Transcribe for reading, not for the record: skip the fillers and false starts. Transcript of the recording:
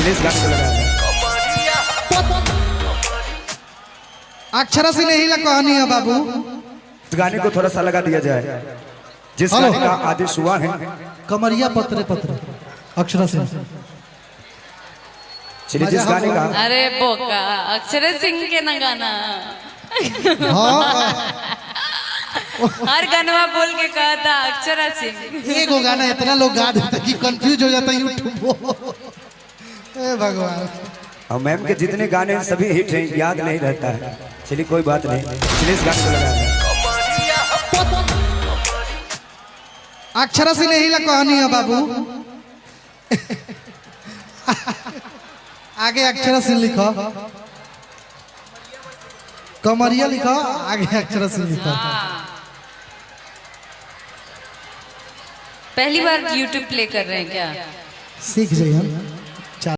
चलिए इस गाने को लगा दें। अक्षरा से नहीं ला कहानी है बाबू। इस गाने को थोड़ा सा लगा दिया जाए जिस गाने का आदेश हुआ है। कमरिया पत्रे पत्रे अक्षरा से चलिए जिस गाने का अरे बोका अक्षरा सिंह के ना गाना हाँ हर गानवा बोल के कहा था अक्षरा सिंह। एक हो गाना इतना लोग गा देते कि कंफ्यूज हो जाता है यूट्यूब। ए भगवान। और मैम के जितने गाने हैं सभी हिट हैं, याद नहीं रहता है। चलिए कोई बात नहीं, चलिए इस गाने को लगा दें। अक्षरा से नहीं ला कहानी है बाबू। आगे अक्षरा से लिखो, कमरिया लिखो, आगे अक्षरा से लिखो। पहली बार YouTube प्ले कर रहे हैं क्या? सीख जाइए।